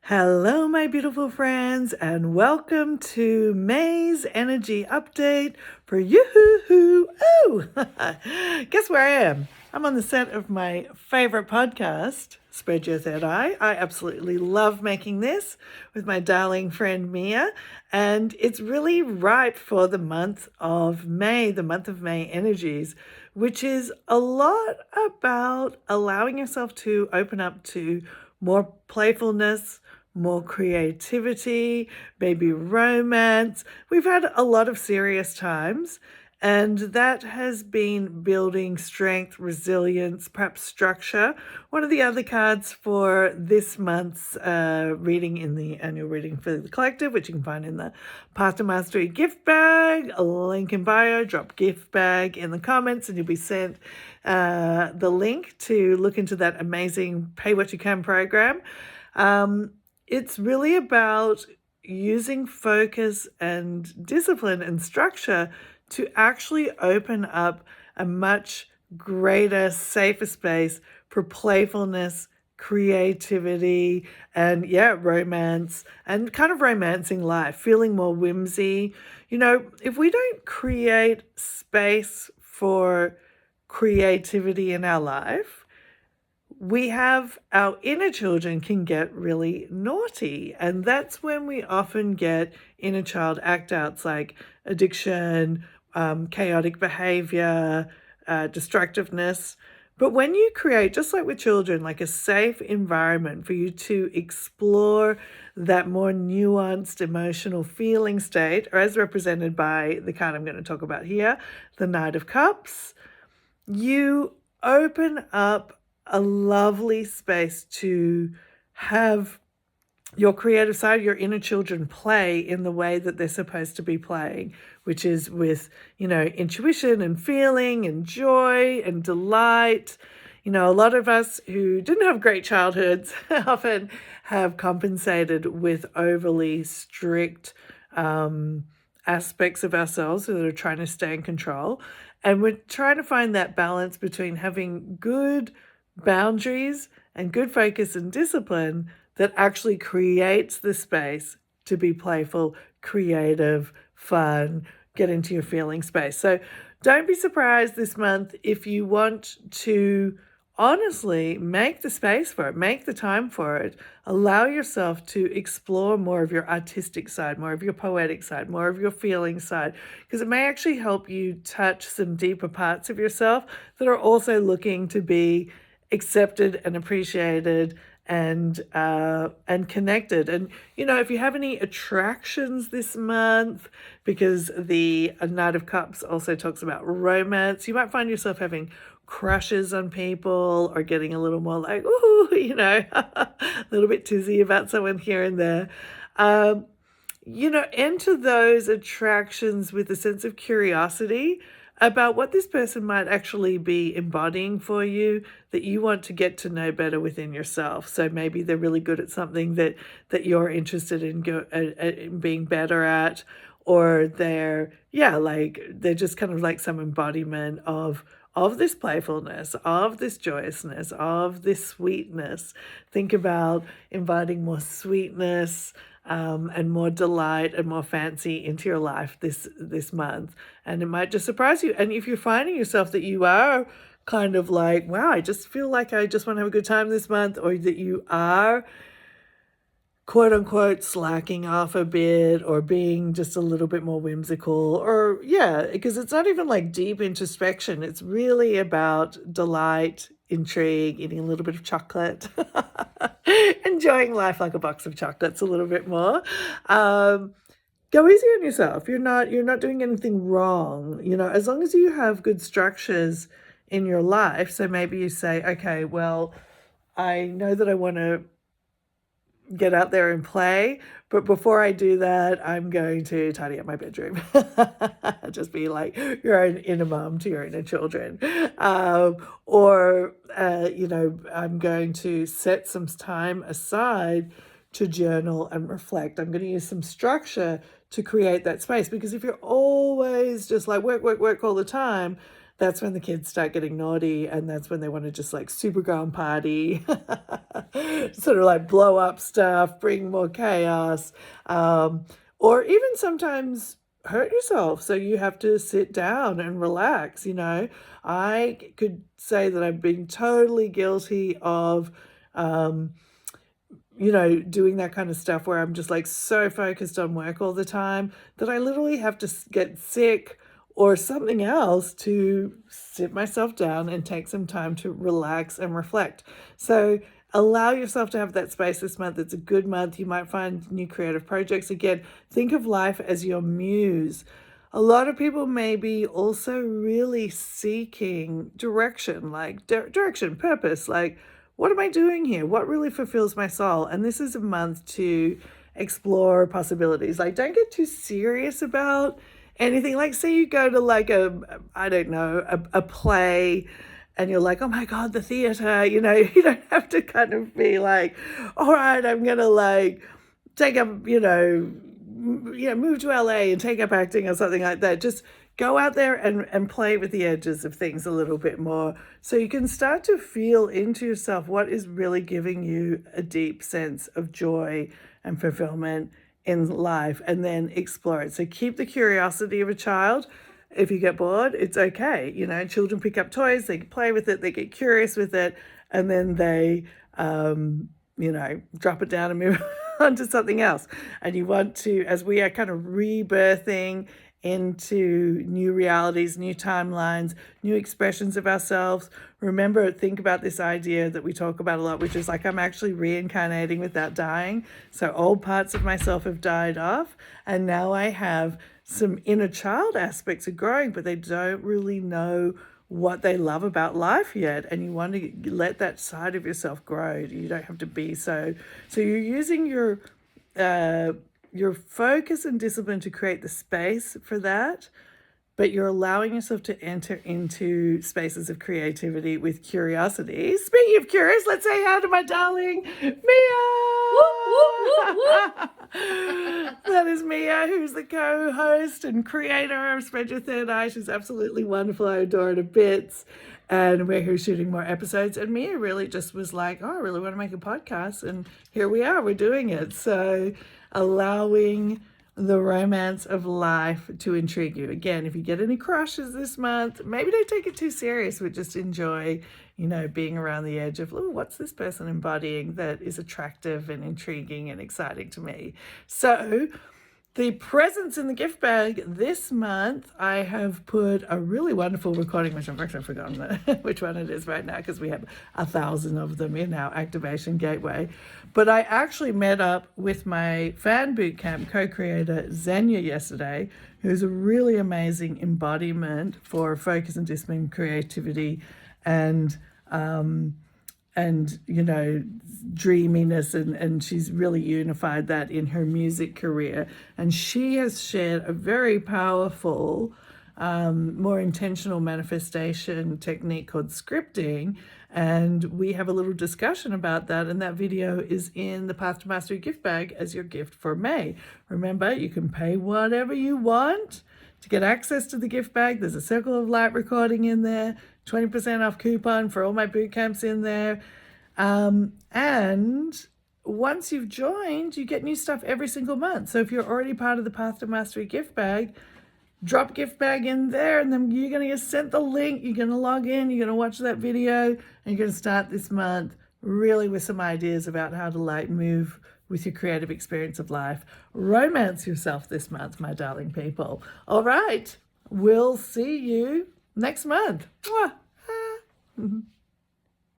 Hello, my beautiful friends, and welcome to May's Energy Update for Yoo-hoo-hoo. Oh, guess where I am? I'm on the set of my favorite podcast, Spread Your Third Eye. I absolutely love making this with my darling friend Mia, and it's really ripe for the month of May, the month of May energies, which is a lot about allowing yourself to open up to more playfulness, more creativity, maybe romance. We've had a lot of serious times, and that has been building strength, resilience, perhaps structure. One of the other cards for this month's reading in the annual reading for the collective, which you can find in the Path to Mastery gift bag, a link in bio, drop gift bag in the comments, and you'll be sent the link to look into that amazing Pay What You Can program. It's really about using focus and discipline and structure to actually open up a much greater, safer space for playfulness, creativity, and romance, and kind of romancing life, feeling more whimsy. If we don't create space for creativity in our life, we have our inner children can get really naughty. And that's when we often get inner child act outs like addiction, chaotic behavior, destructiveness. But when you create, just like with children, like a safe environment for you to explore that more nuanced emotional feeling state, or as represented by the card I'm going to talk about here, the Knight of Cups, you open up a lovely space to have your creative side, your inner children play in the way that they're supposed to be playing, which is with, intuition and feeling and joy and delight. A lot of us who didn't have great childhoods often have compensated with overly strict aspects of ourselves that are trying to stay in control. And we're trying to find that balance between having good boundaries and good focus and discipline that actually creates the space to be playful, creative, fun, get into your feeling space. So don't be surprised this month if you want to honestly make the space for it, make the time for it, allow yourself to explore more of your artistic side, more of your poetic side, more of your feeling side, because it may actually help you touch some deeper parts of yourself that are also looking to be accepted and appreciated and connected. And if you have any attractions this month, because the Knight of Cups also talks about romance, you might find yourself having crushes on people or getting a little more like, ooh, a little bit tizzy about someone here and there. Enter those attractions with a sense of curiosity about what this person might actually be embodying for you, that you want to get to know better within yourself. So maybe they're really good at something that you're interested in being better at, or they're just kind of like some embodiment of this playfulness, of this joyousness, of this sweetness. Think about inviting more sweetness, and more delight and more fancy into your life this month. And it might just surprise you. And if you're finding yourself that you are kind of like, wow, I just feel like I just want to have a good time this month, or that you are quote unquote slacking off a bit or being just a little bit more whimsical, or because it's not even like deep introspection. It's really about delight, intrigue, eating a little bit of chocolate, enjoying life like a box of chocolates a little bit more. Go easy on yourself. You're not doing anything wrong, as long as you have good structures in your life. So maybe you say, okay, well, I know that I want to get out there and play, but before I do that, I'm going to tidy up my bedroom. Just be like your own inner mom to your inner children. I'm going to set some time aside to journal and reflect. I'm going to use some structure to create that space, because if you're always just like work, work, work all the time, that's when the kids start getting naughty, and that's when they want to just like super go and party, sort of like blow up stuff, bring more chaos, or even sometimes hurt yourself. So you have to sit down and relax. I could say that I've been totally guilty of, doing that kind of stuff where I'm just like so focused on work all the time that I literally have to get sick or something else to sit myself down and take some time to relax and reflect. So allow yourself to have that space this month. It's a good month. You might find new creative projects. Again, think of life as your muse. A lot of people may be also really seeking direction, like direction, purpose, like, what am I doing here? What really fulfills my soul? And this is a month to explore possibilities. Like, don't get too serious about anything. Like, say you go to like a play, and you're like, oh my God, the theater, you don't have to kind of be like, all right, I'm going to like take up, move to LA and take up acting or something like that. Just go out there and play with the edges of things a little bit more, so you can start to feel into yourself what is really giving you a deep sense of joy and fulfillment in life, and then explore it. So keep the curiosity of a child. If you get bored, it's okay. Children pick up toys, they play with it, they get curious with it, and then they, drop it down and move on to something else. And you want to, as we are kind of rebirthing into new realities, new timelines, new expressions of ourselves. Remember, think about this idea that we talk about a lot, which is like I'm actually reincarnating without dying. So old parts of myself have died off, and now I have some inner child aspects of growing, but they don't really know what they love about life yet, and you want to let that side of yourself grow. You don't have to be so you're using your focus and discipline to create the space for that, but you're allowing yourself to enter into spaces of creativity with curiosity. Speaking of curious, let's say hi to my darling Mia. That is Mia, who's the co-host and creator of Spread Your Third Eye. She's absolutely wonderful. I adore her to bits. And we're here shooting more episodes. And Mia really just was like, oh, I really want to make a podcast. And here we are, we're doing it. So allowing the romance of life to intrigue you. Again, if you get any crushes this month, maybe don't take it too serious, but just enjoy, being around the edge of, oh, what's this person embodying that is attractive and intriguing and exciting to me? So the presents in the gift bag this month, I have put a really wonderful recording, which I've actually forgotten which one it is right now because we have 1,000 of them in our activation gateway. But I actually met up with my fan bootcamp co-creator Zenya yesterday, who's a really amazing embodiment for focus and discipline, creativity, and dreaminess, and she's really unified that in her music career. And she has shared a very powerful, more intentional manifestation technique called scripting. And we have a little discussion about that. And that video is in the Path to Mastery gift bag as your gift for May. Remember, you can pay whatever you want to get access to the gift bag. There's a Circle of Light recording in there, 20% off coupon for all my boot camps in there. And once you've joined, you get new stuff every single month. So if you're already part of the Path to Mastery gift bag, drop gift bag in there, and then you're going to get sent the link. You're going to log in, you're going to watch that video, and you're going to start this month really with some ideas about how to like move with your creative experience of life. Romance yourself this month, my darling people. All right, we'll see you next month. Mwah.